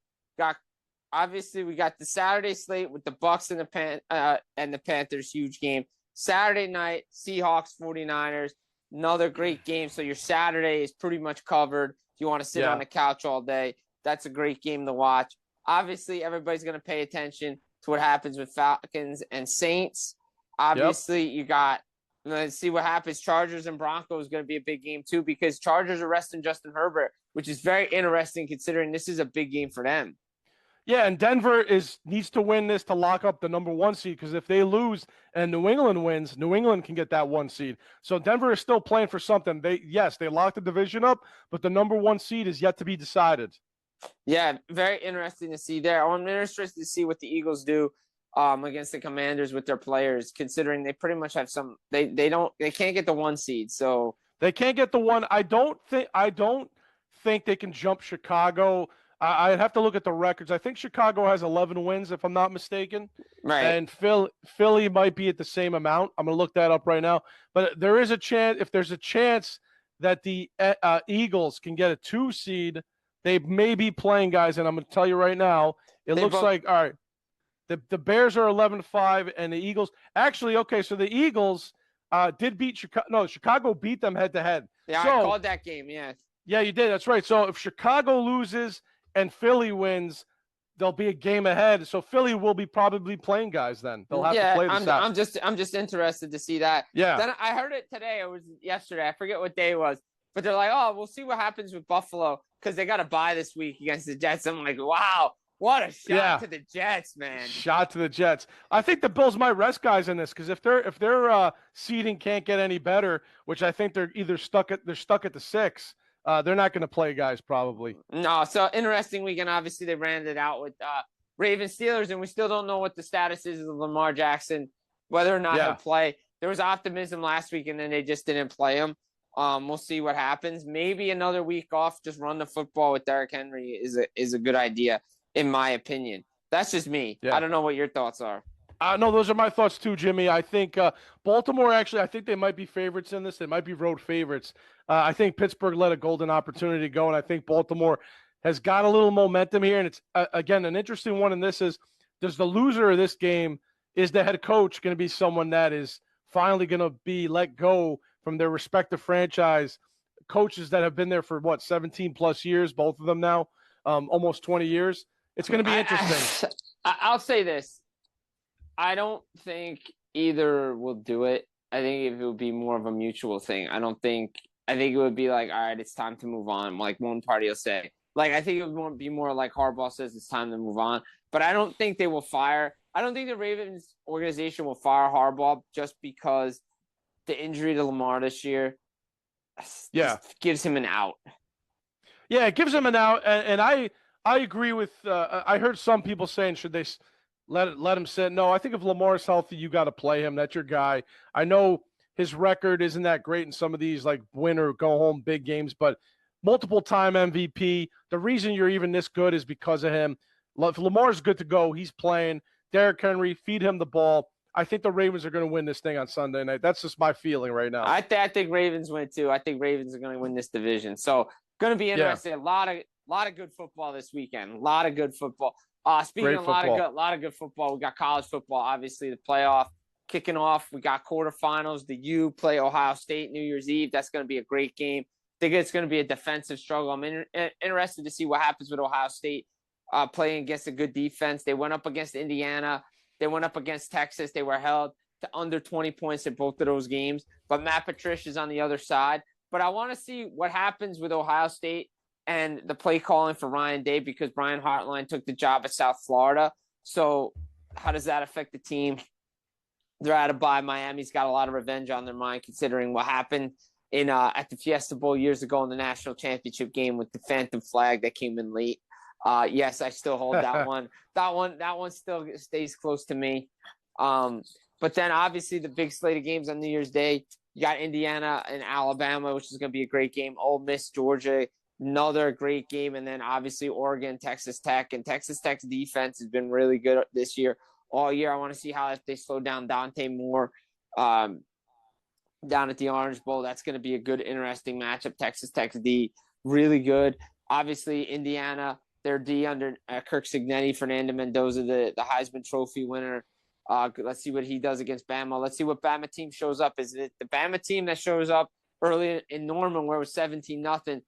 obviously we got the Saturday slate with the Bucs and the Panthers, huge game. Saturday night, Seahawks, 49ers, another great game. So your Saturday is pretty much covered. If you want to sit on the couch all day, that's a great game to watch. Obviously, everybody's going to pay attention to what happens with Falcons and Saints. Obviously, you got – let's see what happens. Chargers and Broncos is going to be a big game too because Chargers are resting Justin Herbert, which is very interesting considering this is a big game for them. Yeah, and Denver needs to win this to lock up the number 1 seed because if they lose and New England wins, New England can get that 1 seed. So Denver is still playing for something. They locked the division up, but the number 1 seed is yet to be decided. Yeah, very interesting to see there. I'm interested to see what the Eagles do against the Commanders with their players, considering they pretty much have some. They can't get the 1 seed, so they can't get the 1. I don't think they can jump Chicago. I'd have to look at the records. I think Chicago has 11 wins, if I'm not mistaken. Right. And Philly might be at the same amount. I'm going to look that up right now. But there is a chance, if there's a chance that the Eagles can get a 2 seed, they may be playing guys. And I'm going to tell you right now, all right, the Bears are 11-5, and the Eagles – actually, okay, so the Eagles did beat Chicago. No, Chicago beat them head-to-head. Yeah, I called that game, yeah. Yeah, you did. That's right. So if Chicago loses – and Philly wins, there'll be a game ahead. So Philly will be probably playing guys then. They'll have to play this out. I'm just interested to see that. Yeah. Then I heard it today. It was yesterday. I forget what day it was. But they're like, oh, we'll see what happens with Buffalo because they got to bye this week against the Jets. I'm like, wow, what a shot to the Jets, man. Shot to the Jets. I think the Bills might rest guys in this because if their seeding can't get any better, which I think they're either stuck at the 6. They're not going to play guys probably. No, so interesting weekend. Obviously, they ran it out with Ravens Steelers, and we still don't know what the status is of Lamar Jackson, whether or not he'll play. There was optimism last week, and then they just didn't play him. We'll see what happens. Maybe another week off, just run the football with Derrick Henry is a good idea, in my opinion. That's just me. Yeah. I don't know what your thoughts are. No, those are my thoughts too, Jimmy. I think Baltimore, actually, I think they might be favorites in this. They might be road favorites. I think Pittsburgh let a golden opportunity go, and I think Baltimore has got a little momentum here. And it's, again, an interesting one in this is, does the loser of this game, is the head coach going to be someone that is finally going to be let go from their respective franchise coaches that have been there for, 17-plus years, both of them now, almost 20 years? It's going to be interesting. I'll say this. I don't think either will do it. I think it would be more of a mutual thing. I think it would be like, all right, it's time to move on. Like one party will say, like, I think it would be more like Harbaugh says it's time to move on. But I don't think they will fire. I don't think the Ravens organization will fire Harbaugh just because the injury to Lamar this year gives him an out. Yeah, it gives him an out. And I agree with. I heard some people saying, should they let him sit? No, I think if Lamar's healthy, you got to play him. That's your guy. I know his record isn't that great in some of these like win or go home big games, but multiple time MVP. The reason you're even this good is because of him. If Lamar's good to go, he's playing. Derrick Henry, feed him the ball. I think the Ravens are going to win this thing on Sunday night. That's just my feeling right now. I think Ravens win too. I think Ravens are going to win this division. So going to be interesting. Yeah. A lot of good football this weekend. A lot of good football. Speaking Great of football. a lot of good football, we got college football. Obviously, the playoff kicking off. We got quarterfinals. The U play Ohio State New Year's Eve. That's going to be a great game. I think it's going to be a defensive struggle. I'm interested to see what happens with Ohio State playing against a good defense. They went up against Indiana. They went up against Texas. They were held to under 20 points in both of those games. But Matt Patricia is on the other side. But I want to see what happens with Ohio State and the play calling for Ryan Day, because Brian Hartline took the job at South Florida. So how does that affect the team? They're out of bye. Miami's got a lot of revenge on their mind, considering what happened in at the Fiesta Bowl years ago in the national championship game with the Phantom flag that came in late. Yes, I still hold that one. That one still stays close to me. But then obviously the big slate of games on New Year's Day, you got Indiana and Alabama, which is going to be a great game. Ole Miss, Georgia, another great game. And then obviously Oregon, Texas Tech. And Texas Tech's defense has been really good this year, all year. I want to see how if they slow down Dante Moore down at the Orange Bowl. That's going to be a good, interesting matchup. Texas Tech's D, really good. Obviously Indiana, their D under Kirk Cignetti, Fernando Mendoza, the Heisman Trophy winner. Let's see what he does against Bama. Let's see what Bama team shows up. Is it the Bama team that shows up early in Norman where it was 17-0?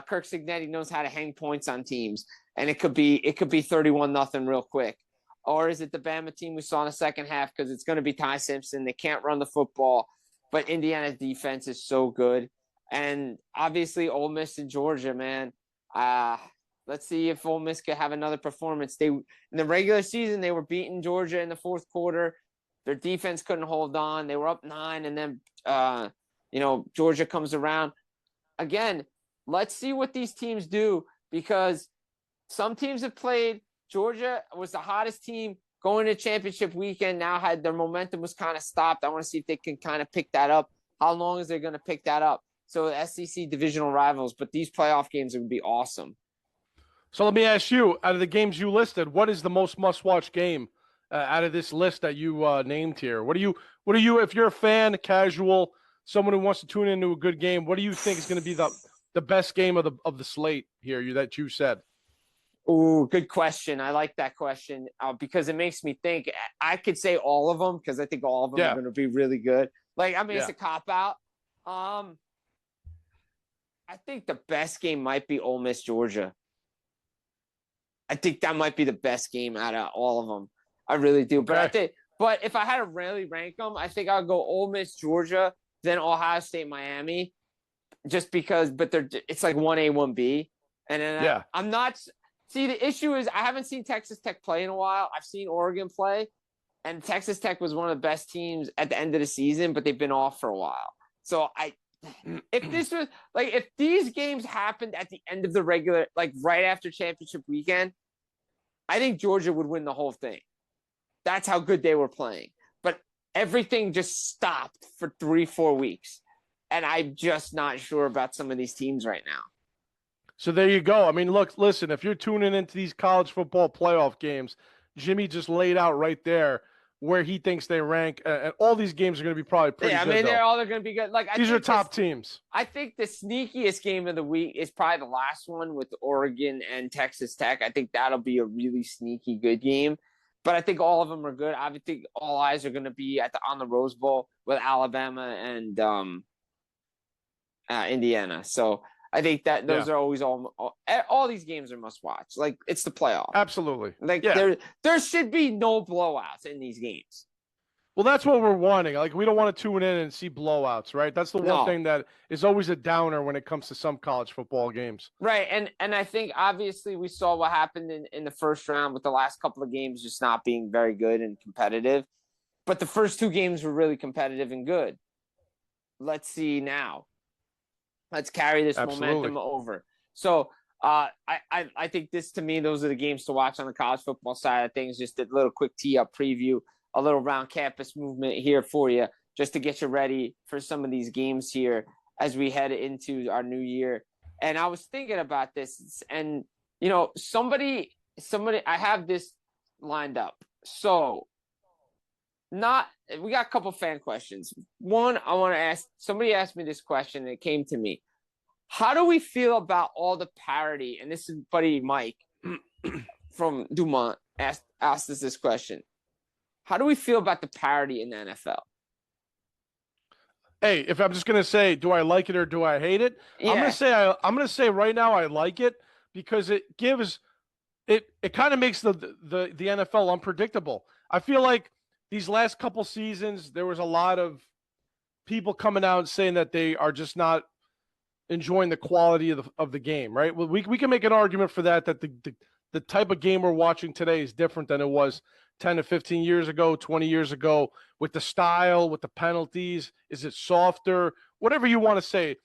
Kirk Cignetti knows how to hang points on teams, and it could be 31-0 real quick. Or is it the Bama team we saw in the second half, because it's going to be Ty Simpson. They can't run the football, but Indiana's defense is so good. And obviously Ole Miss and Georgia, man. Let's see if Ole Miss could have another performance. In the regular season, they were beating Georgia in the fourth quarter. Their defense couldn't hold on. They were up 9, and then Georgia comes around. Again, let's see what these teams do, because some teams have played. Georgia was the hottest team going to championship weekend. Now had their momentum was kind of stopped. I want to see if they can kind of pick that up. How long is they going to pick that up? So SEC divisional rivals, but these playoff games are going to be awesome. So let me ask you, out of the games you listed, what is the most must-watch game out of this list that you named here? What do you, if you're a fan, casual, someone who wants to tune into a good game, what do you think is going to be the best game of the slate here that you said? Oh, good question. I like that question because it makes me think. I could say all of them because I think all of them are going to be really good. It's a cop-out. I think the best game might be Ole Miss, Georgia. I think that might be the best game out of all of them. I really do. Okay. But if I had to really rank them, I think I'll go Ole Miss, Georgia, then Ohio State, Miami, just because. But it's like 1A, 1B, and then I'm not. See, the issue is I haven't seen Texas Tech play in a while. I've seen Oregon play, and Texas Tech was one of the best teams at the end of the season, but they've been off for a while. So if these games happened at the end of the regular, right after championship weekend, I think Georgia would win the whole thing. That's how good they were playing. But everything just stopped for 3-4 weeks. And I'm just not sure about some of these teams right now. So there you go. I mean, listen, if you're tuning into these college football playoff games, Jimmy just laid out right there where he thinks they rank, and all these games are going to be probably pretty good. They're all going to be good. These are top teams. I think the sneakiest game of the week is probably the last one with Oregon and Texas Tech. I think that'll be a really sneaky good game. But I think all of them are good. I think all eyes are going to be on the Rose Bowl with Alabama and Indiana. So I think that those are always all these games are must watch. It's the playoff. Absolutely. There should be no blowouts in these games. Well, that's what we're wanting. We don't want to tune in and see blowouts, right? That's the one thing that is always a downer when it comes to some college football games. Right. And I think obviously we saw what happened in the first round with the last couple of games just not being very good and competitive. But the first 2 games were really competitive and good. Let's see now. Let's carry this momentum over. So I think to me, those are the games to watch on the college football side of things. Just a little quick tee-up preview, a little round campus movement here for you, just to get you ready for some of these games here as we head into our new year. And I was thinking about this, and, somebody, I have this lined up. So we got a couple fan questions. One, I want to ask, somebody asked me this question, and it came to me. How do we feel about all the parody? And this is buddy Mike from Dumont asked us this question. How do we feel about the parody in the NFL? Hey, if I'm just gonna say, do I like it or do I hate it? Yeah. I'm gonna say right now I like it because it gives it kind of makes the NFL unpredictable. I feel like these last couple seasons there was a lot of people coming out saying that they are just not enjoying the quality of the game, right? Well, we can make an argument for that the type of game we're watching today is different than it was 10 to 15 years ago, 20 years ago, with the style, with the penalties. Is it softer? Whatever you want to say.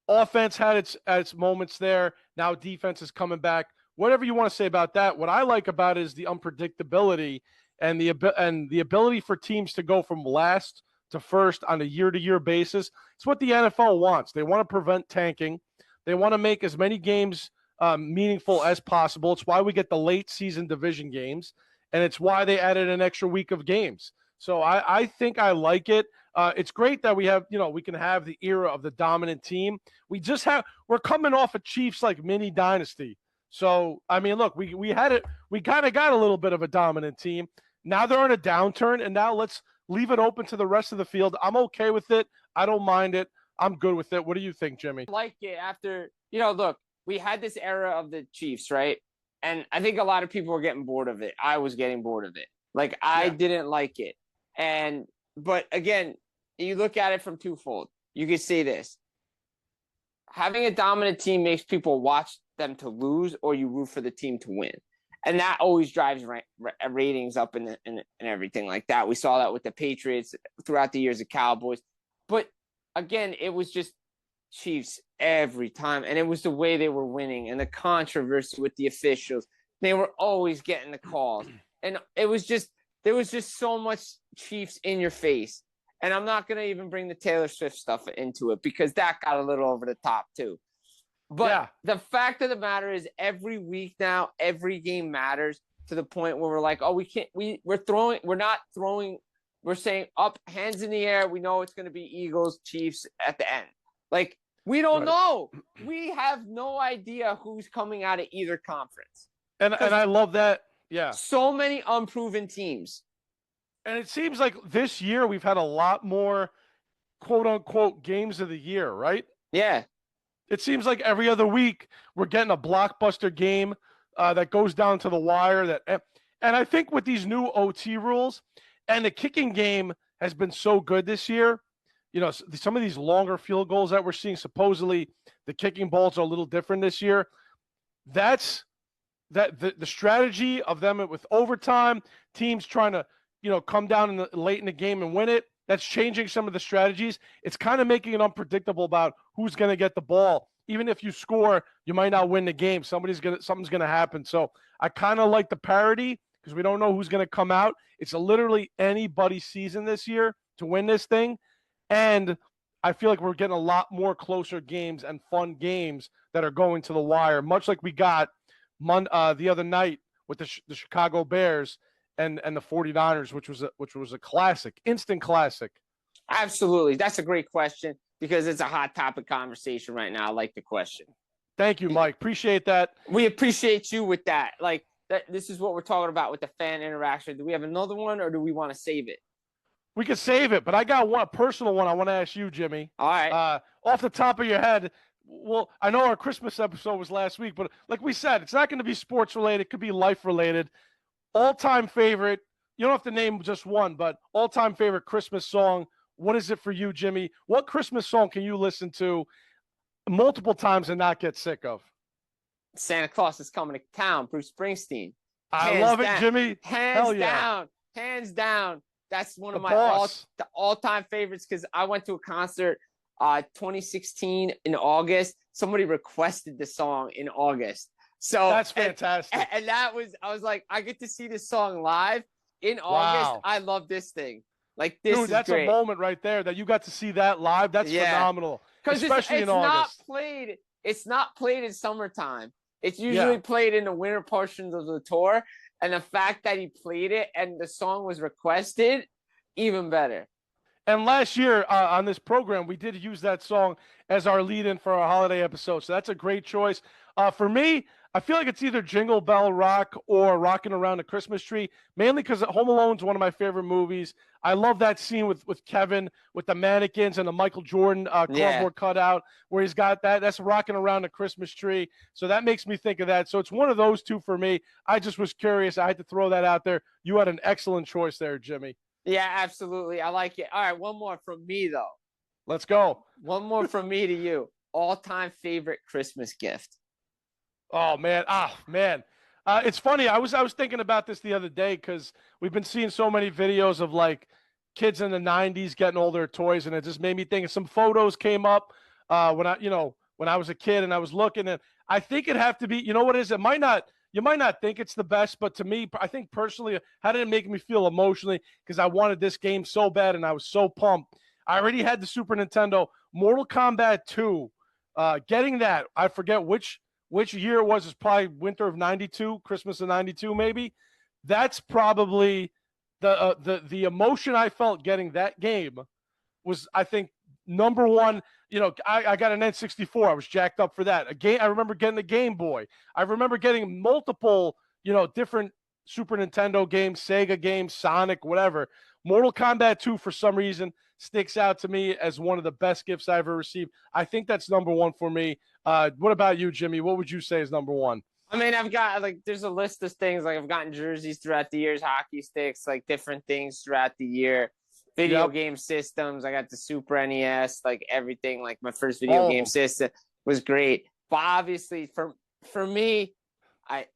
Offense had its moments there. Now defense is coming back. Whatever you want to say about that. What I like about it is the unpredictability and the ability for teams to go from last to first on a year-to-year basis. It's what the NFL wants. They want to prevent tanking. They want to make as many games meaningful as possible. It's why we get the late season division games, and it's why they added an extra week of games. So I think I like it. It's great that we have, we can have the era of the dominant team. We're coming off a Chiefs like mini dynasty. So, I mean, look, we had it. We kind of got a little bit of a dominant team. Now they're on a downturn, and now let's leave it open to the rest of the field. I'm okay with it. I don't mind it. I'm good with it. What do you think, Jimmy? I like it after, look, we had this era of the Chiefs, right? And I think a lot of people were getting bored of it. I was getting bored of it. Like, I didn't like it. But again, you look at it from twofold. You could say this. Having a dominant team makes people watch them to lose, or you root for the team to win. And that always drives ratings up and everything like that. We saw that with the Patriots throughout the years of Cowboys. But again, it was just Chiefs every time. And it was the way they were winning and the controversy with the officials. They were always getting the calls. And there was just so much Chiefs in your face. And I'm not going to even bring the Taylor Swift stuff into it because that got a little over the top too. But the fact of the matter is every week now, every game matters to the point where we're like, oh, we're saying up, hands in the air. We know it's going to be Eagles, Chiefs at the end. Like, we don't know. We have no idea who's coming out of either conference. And I love that. Yeah. So many unproven teams. And it seems like this year we've had a lot more quote unquote games of the year, right? Yeah. It seems like every other week we're getting a blockbuster game that goes down to the wire. And I think with these new OT rules and the kicking game has been so good this year, some of these longer field goals that we're seeing, supposedly the kicking balls are a little different this year. That's the strategy of them with overtime, teams trying to, come down late in the game and win it. That's changing some of the strategies. It's kind of making it unpredictable about who's going to get the ball. Even if you score, you might not win the game. Something's going to happen. So I kind of like the parity because we don't know who's going to come out. It's literally anybody's season this year to win this thing. And I feel like we're getting a lot more closer games and fun games that are going to the wire, much like we got the other night with the Chicago Bears and the 49ers, which was a classic, instant classic. Absolutely. That's a great question because it's a hot topic conversation right now. I like the question. Thank you, Mike. Appreciate that. We appreciate you with that. Like, this is what we're talking about with the fan interaction. Do we have another one or do we want to save it? We can save it, but I got a personal one I want to ask you, Jimmy. All right. Off the top of your head, well, I know our Christmas episode was last week, but like we said, it's not going to be sports related. It could be life related. All-time favorite, you don't have to name just one, but all-time favorite Christmas song. What is it for you, Jimmy? What Christmas song can you listen to multiple times and not get sick of? Santa Claus is Coming to Town, Bruce Springsteen. I love it, Jimmy. Hands down. That's one of my all-time favorites because I went to a concert 2016 in August, somebody requested the song in August. So That's fantastic. And that was, I was like, I get to see this song live in August. Wow. I love this thing. Like, this Dude, is that's great. a moment right there that you got to see that live. That's phenomenal. Because Especially it's in August. It's not played in summertime. It's usually Yeah. played in the winter portions of the tour. And the fact that he played it and the song was requested, even better. And last year on this program, we did use that song as our lead-in for our holiday episode. So that's a great choice. For me, I feel like it's either Jingle Bell Rock or Rocking Around the Christmas Tree, mainly because Home Alone is one of my favorite movies. I love that scene with Kevin, with the mannequins and the Michael Jordan cardboard cutout where he's got that. That's Rocking Around the Christmas Tree. So that makes me think of that. So it's one of those two for me. I just was curious. I had to throw that out there. You had an excellent choice there, Jimmy. Yeah, absolutely. I like it. All right, one more from me, though. Let's go. One more from me to you. All-time favorite Christmas gift. Oh man, it's funny. I was thinking about this the other day because we've been seeing so many videos of like kids in the '90s getting all their toys, and it just made me think. Some photos came up when I was a kid, and I was looking, and I think it'd have to be. You know what it is? You might not think it's the best, but to me, I think personally, how did it make me feel emotionally? Because I wanted this game so bad, and I was so pumped. I already had the Super Nintendo, Mortal Kombat 2. Getting that, I forget which year it was. It's probably winter of '92, Christmas of '92, maybe. That's probably the emotion I felt getting that game was, I think, number one. I got an N64. I was jacked up for that. I remember getting a Game Boy. I remember getting multiple, different Super Nintendo games, Sega games, Sonic, whatever. Mortal Kombat 2, for some reason, sticks out to me as one of the best gifts I ever received. I think that's number one for me. What about you, Jimmy? What would you say is number one? I mean, I've got, like, there's a list of things. Like, I've gotten jerseys throughout the years, hockey sticks, like different things throughout the year. Video game systems. I got the Super NES, like everything. Like, my first video game system was great. But obviously, for me,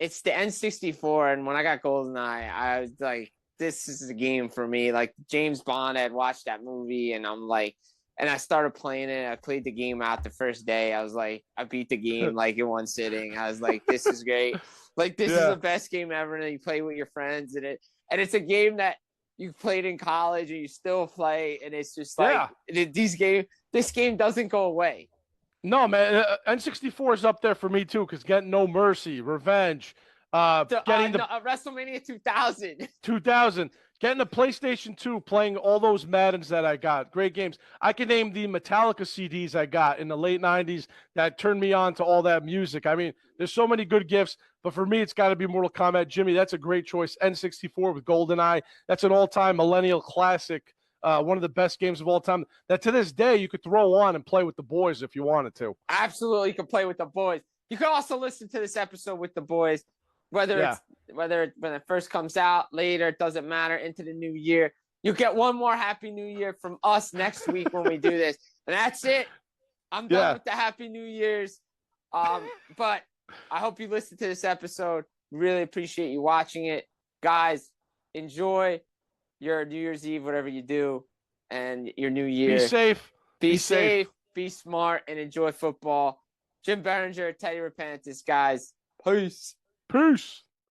it's the N64. And when I got GoldenEye, I was like, this is a game for me. Like, James Bond, I had watched that movie, and I'm like, and I started playing it. I played the game out the first day. I was like, I beat the game like in one sitting. I was like, this is great. Like, this is the best game ever. And you play with your friends, and it's a game that you played in college and you still play. And it's just like, this game doesn't go away. No, man. N64 is up there for me too, because getting No Mercy, Revenge, getting the WrestleMania 2000. 2000. Getting the PlayStation 2, playing all those Maddens that I got. Great games. I can name the Metallica CDs I got in the late 90s that turned me on to all that music. I mean, there's so many good gifts, but for me, it's got to be Mortal Kombat. Jimmy, that's a great choice. N64 with GoldenEye. That's an all-time millennial classic. One of the best games of all time that to this day you could throw on and play with the boys if you wanted to. Absolutely, you can play with the boys. You can also listen to this episode with the boys, whether when it first comes out, later, it doesn't matter, into the new year. You get one more Happy New Year from us next week when we do this. And that's it. I'm done with the Happy New Year's. But I hope you listened to this episode. Really appreciate you watching it. Guys, enjoy your New Year's Eve, whatever you do, and your new year. Be safe. Be safe. Be smart, and enjoy football. Jim Biringer, Teddy Repantis, guys. Peace. Peace.